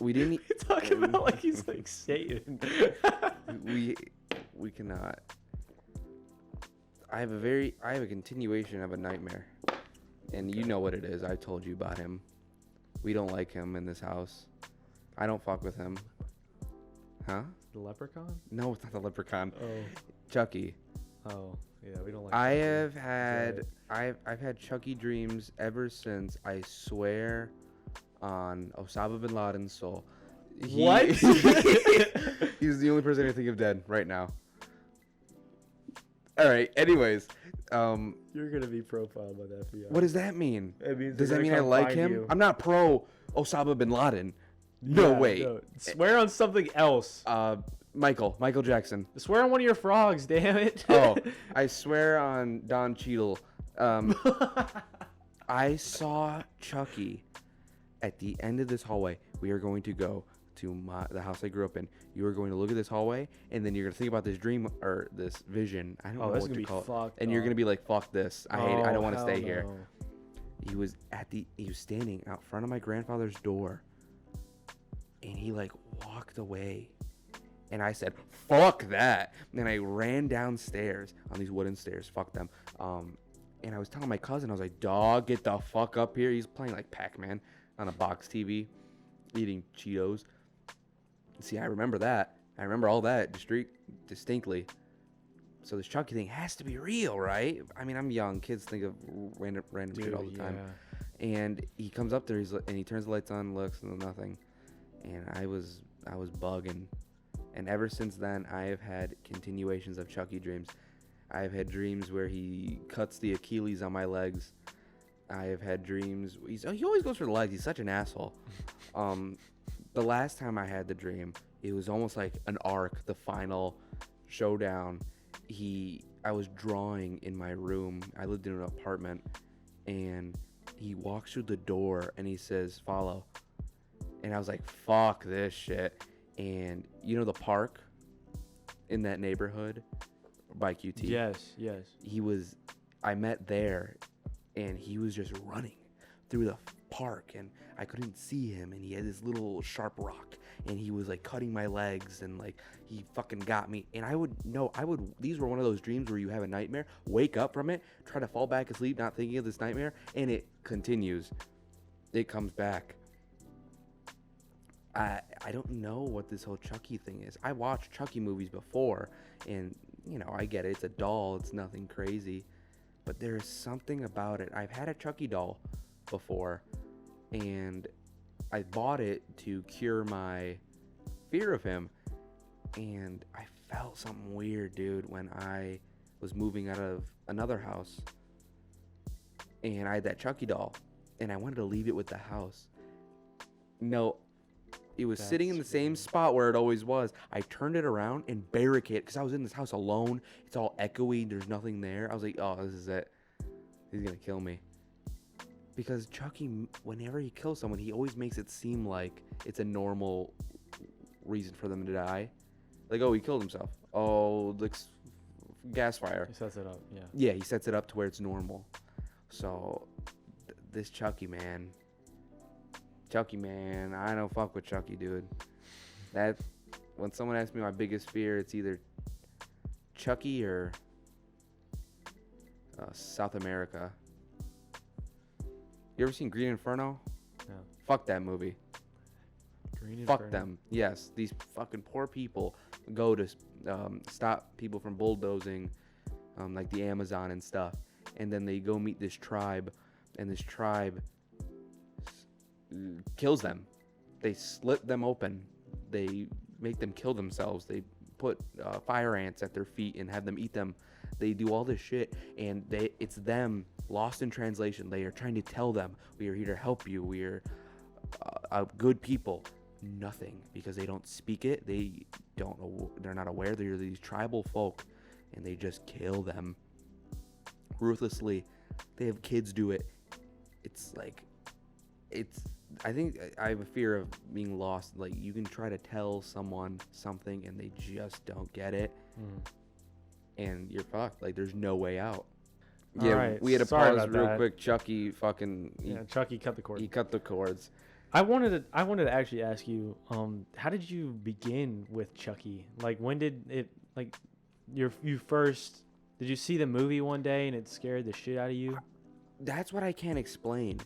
we didn't. You're talking about like he's like Satan. we cannot. I have a continuation of a nightmare, and you know what it is. I told you about him. We don't like him in this house. I don't fuck with him. Huh? The leprechaun? No, it's not the leprechaun. Oh. Chucky. Oh, yeah, we don't like I've had Chucky dreams ever since, I swear on Osama bin Laden's soul. What? He's the only person I think of dead right now. All right, anyways. You're going to be profiled by the FBI. What does that mean? Does that mean I like him? You. I'm not pro Osama bin Laden. No way. No. Swear on something else. Michael Jackson. Swear on one of your frogs, damn it. Oh, I swear on Don Cheadle. I saw Chucky at the end of this hallway. We are going to go to the house I grew up in. You are going to look at this hallway, and then you're going to think about this dream or this vision. I don't know what to call it. And you're going to be like, fuck this. I hate it. I don't want to stay here. He was standing out front of my grandfather's door, and he like walked away. And I said, fuck that. And I ran downstairs on these wooden stairs. Fuck them. And I was telling my cousin, I was like, dog, get the fuck up here. He's playing like Pac-Man on a box TV, eating Cheetos. See, I remember that. I remember all that distinctly. So this Chucky thing has to be real, right? I mean, I'm young. Kids think of random shit all the time. And he comes up there, and he turns the lights on, looks, and nothing. And I was bugging. And ever since then, I have had continuations of Chucky dreams. I've had dreams where he cuts the Achilles on my legs. I have had dreams. He always goes for the legs. He's such an asshole. The last time I had the dream, it was almost like an arc, the final showdown. I was drawing in my room. I lived in an apartment, and he walks through the door and he says, "Follow." And I was like, "Fuck this shit." And you know the park in that neighborhood by QT? Yes. I met there, and he was just running through the park, and I couldn't see him, and he had this little sharp rock, and he was like cutting my legs, and like he fucking got me. And these were one of those dreams where you have a nightmare, wake up from it, try to fall back asleep not thinking of this nightmare, and it continues. It comes back. I don't know what this whole Chucky thing is. I watched Chucky movies before, and you know, I get it, it's a doll, it's nothing crazy, but there's something about it. I've had a Chucky doll before, and I bought it to cure my fear of him, and I felt something weird, dude, when I was moving out of another house, and I had that Chucky doll, and I wanted to leave it with the house. No, it was sitting in the same spot where it always was. I turned it around and barricaded, because I was in this house alone. It's all echoey, there's nothing there. I was like, oh, this is it. He's gonna kill me. Because Chucky, whenever he kills someone, he always makes it seem like it's a normal reason for them to die. Like, oh, he killed himself. Oh, gas fire. He sets it up, yeah. Yeah, he sets it up to where it's normal. So, this Chucky, man, I don't fuck with Chucky, dude. When someone asks me my biggest fear, it's either Chucky or South America. You ever seen Green Inferno? No. Fuck that movie. Green Fuck Inferno. them. Yes, these fucking poor people go to stop people from bulldozing, like the Amazon and stuff, and then they go meet this tribe, and this tribe kills them. They slit them open. They make them kill themselves. They put fire ants at their feet and have them eat them. They do all this shit, and it's them lost in translation. They are trying to tell them, we are here to help you. We are good people. Nothing, because they don't speak it. They don't know. They're not aware. They're these tribal folk, and they just kill them ruthlessly. They have kids do it. It's like, I think I have a fear of being lost. Like, you can try to tell someone something, and they just don't get it. And you're fucked. Like, there's no way out. Yeah, right. We had to Sorry pause about real that. quick. Chucky Chucky cut the cord. he cut the cords. I wanted to actually ask you, how did you begin with Chucky? Like, when did it, like, did you see the movie one day and it scared the shit out of you? That's what I can't explain.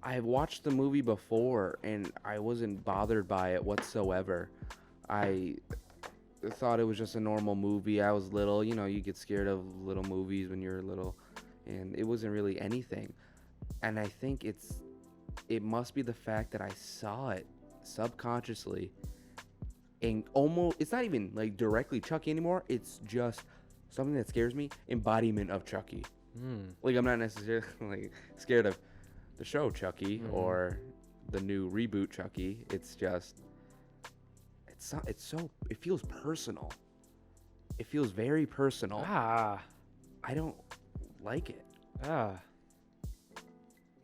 I've watched the movie before, and I wasn't bothered by it whatsoever. I thought it was just a normal movie. I was little, you get scared of little movies when you're little, and it wasn't really anything. And I think it must be the fact that I saw it subconsciously, and almost, it's not even like directly Chucky anymore. It's just something that scares me, embodiment of Chucky. Like, I'm not necessarily like scared of the show Chucky or the new reboot Chucky. It's just, it feels personal. It feels very personal. I don't like it.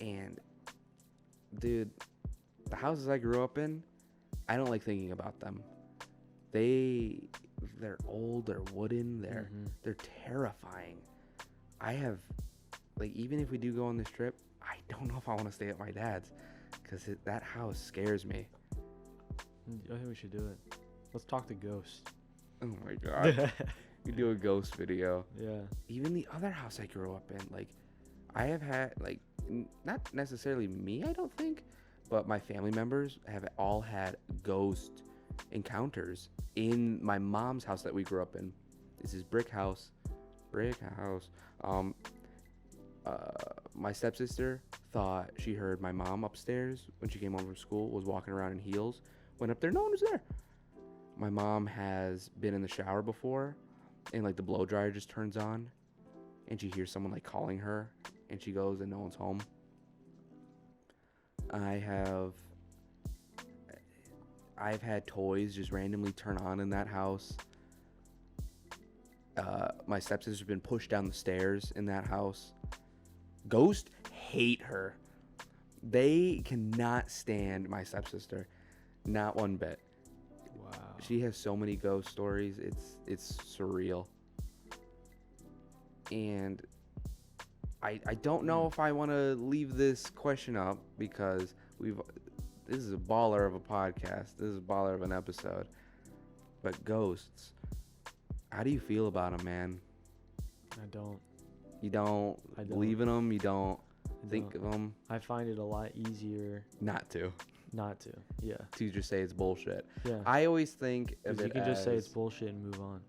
And dude, the houses I grew up in, I don't like thinking about them. They're old, they're wooden, they're terrifying. I have, like, even if we do go on this trip, I don't know if I want to stay at my dad's, because that house scares me. I think we should do it. Let's talk to ghosts. Oh my god. We do a ghost video. Yeah. Even the other house I grew up in, like, I have had, like, not necessarily me, I don't think, but my family members have all had ghost encounters in my mom's house that we grew up in. This is brick house. My stepsister thought she heard my mom upstairs when she came home from school, was walking around in heels, went up there, no one was there. My mom has been in the shower before, and like the blow dryer just turns on, and she hears someone like calling her, and she goes and no one's home. I've had toys just randomly turn on in that house. My stepsister's been pushed down the stairs in that house. Ghosts hate her. They cannot stand my stepsister, not one bit. Wow. She has so many ghost stories. It's surreal. And I don't know if I want to leave this question up because this is a baller of a podcast. This is a baller of an episode. But ghosts, how do you feel about them, man? I don't. You don't believe in them? You don't think of them? I find it a lot easier Not to. not to. Yeah. To just say it's bullshit. Yeah. I always think of Because it you can just say as- it's bullshit and move on.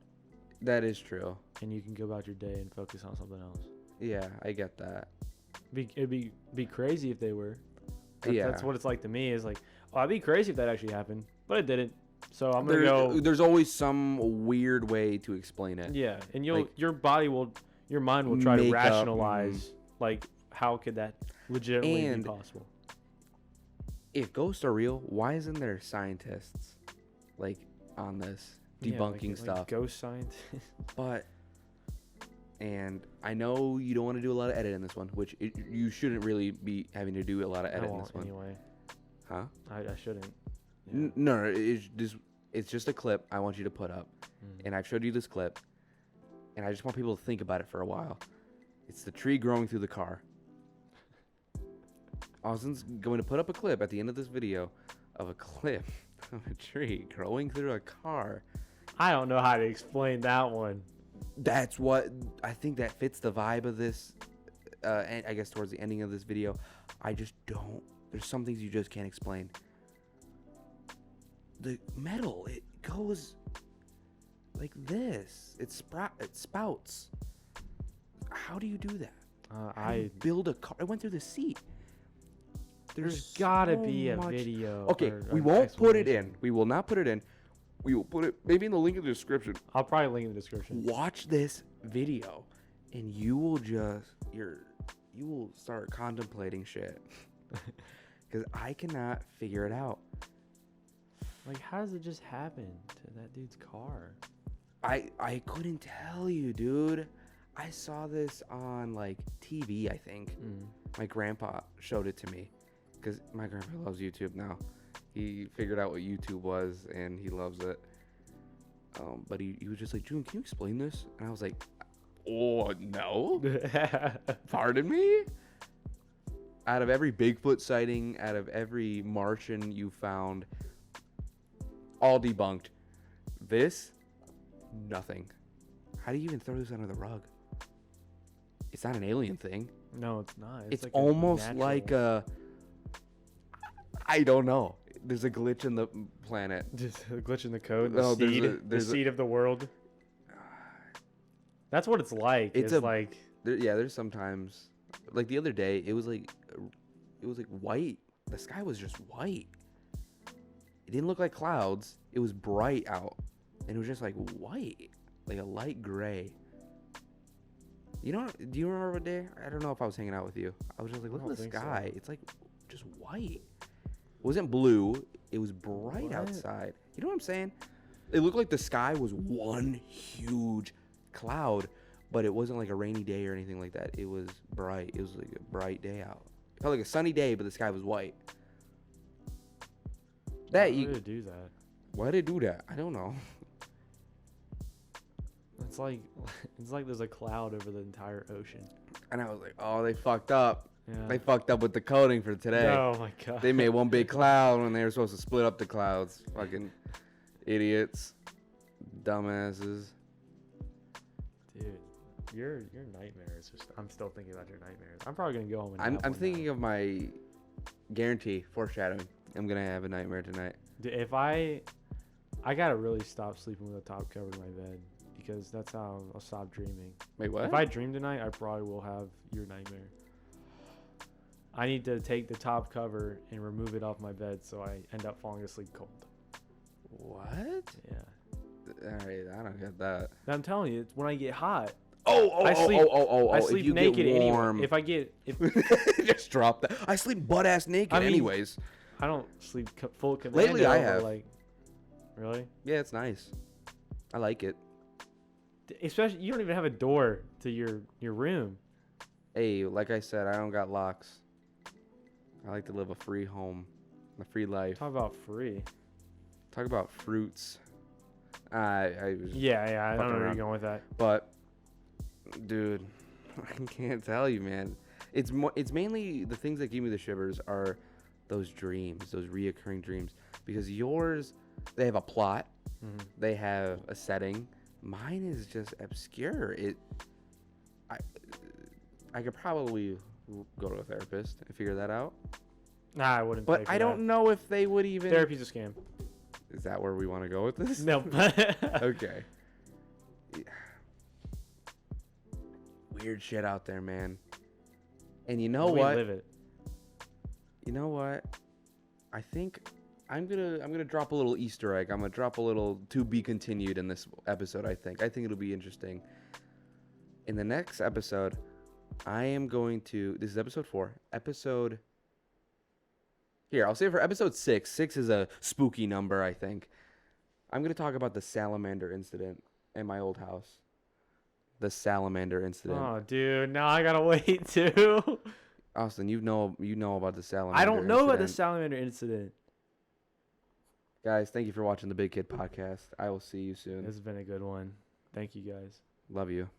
That is true. And you can go about your day and focus on something else. Yeah, I get that. It'd be crazy if they were. Yeah. That's what it's like to me. Is like, oh, I'd be crazy if that actually happened, but it didn't. So I'm gonna go. There's always some weird way to explain it. Yeah, and like, your mind will try to make up, rationalize like how could that legitimately And- be possible? If ghosts are real, why isn't there scientists like on this Yeah, debunking like stuff? ghost science. But and I know you don't want to do a lot of edit in this one, which you shouldn't really be having to do a lot of I edit in won't this one. anyway. Huh? I shouldn't. Yeah. No, it's just a clip I want you to put up. And I've showed you this clip, and I just want people to think about it for a while. It's the tree growing through the car. Austin's going to put up a clip at the end of this video of a clip of a tree growing through a car. I don't know how to explain that one. That's what I think that fits the vibe of this. And I guess towards the ending of this video, I just don't. There's some things you just can't explain. The metal, it goes like this. It spouts. How do you do that? How do you build a car? I went through the seat. There's gotta so be a much- video. Okay, or we an won't put it explanation. in. We will not put it in. We will put it maybe in the link in the description. I'll probably link in the description. Watch this video, and you will you will start contemplating shit. Because I cannot figure it out. Like, how does it just happen to that dude's car? I couldn't tell you, dude. I saw this on like TV, I think. My grandpa showed it to me because my grandpa loves YouTube now. He figured out what YouTube was and he loves it. But he was just like, June, can you explain this? And I was like, oh, no. Pardon me? Out of every Bigfoot sighting, out of every Martian you found, all debunked. This, nothing. How do you even throw this under the rug? It's not an alien thing. No, it's not. It's like a almost natural- like a... I don't know. There's a glitch in the planet. just a glitch in the code. No, The there's seed, a- there's the a- seed of the world. That's what it's like. It's It's a- like There's sometimes... Like the other day, it was like white. The sky was just white. It didn't look like clouds. It was bright out. And it was just like white. Like a light gray. Do you remember what day? I don't know if I was hanging out with you. I was just like, I look don't at the think so. sky. It's like just white. It wasn't blue. It was bright What? outside. You know what I'm saying? It looked like the sky was one huge cloud, but it wasn't like a rainy day or anything like that. It was bright. It was like a bright day out. It felt like a sunny day, but the sky was white. why would it do that? Why did it do that? I don't know. It's like there's a cloud over the entire ocean. And I was like, oh, they fucked up. Yeah. They fucked up with the coding for today. Oh my god. They made one big cloud when they were supposed to split up the clouds. Fucking idiots. Dumbasses. Dude, your nightmare is just. I'm still thinking about your nightmares. I'm probably gonna go home and. I'm have one thinking now. of my guarantee foreshadowing. I'm gonna have a nightmare tonight. Dude, if I gotta really stop sleeping with a top cover in my bed because that's how I'll stop dreaming. Wait, what? If I dream tonight, I probably will have your nightmare. I need to take the top cover and remove it off my bed so I end up falling asleep cold. What? Yeah. All right, I don't get that. I'm telling you, it's when I get hot. I sleep. I If sleep you naked get warm, anyway. If I get, if just drop that. I sleep butt ass naked I mean, anyways. I don't sleep full commando. Lately, I but, have. like, really? Yeah, it's nice. I like it. Especially, you don't even have a door to your room. Hey, like I said, I don't got locks. I like to live a free home, a free life. Talk about free. Talk about fruits. I was Yeah, I don't know fucking where you're around. going with that. But, dude, I can't tell you, man. It's mainly the things that give me the shivers are those dreams, those reoccurring dreams. Because yours, they have a plot, they have a setting. Mine is just obscure. I could probably go to a therapist and figure that out. Nah, I wouldn't. But I don't know if they would even. Therapy's a scam. Is that where we want to go with this? No. Okay. Yeah. Weird shit out there, man. And you know we what? live it. You know what? I think I'm gonna drop a little Easter egg. I'm gonna drop a little to be continued in this episode. I think it'll be interesting. In the next episode, I am going to. This is episode 4. Here, I'll say for episode 6. 6 is a spooky number, I think. I'm gonna talk about the salamander incident in my old house. The salamander incident. Oh, dude, now I gotta wait too. Austin, you know about the salamander. I don't know about the incident. salamander incident. Guys, thank you for watching the Big Kid Podcast. I will see you soon. This has been a good one. Thank you guys. Love you.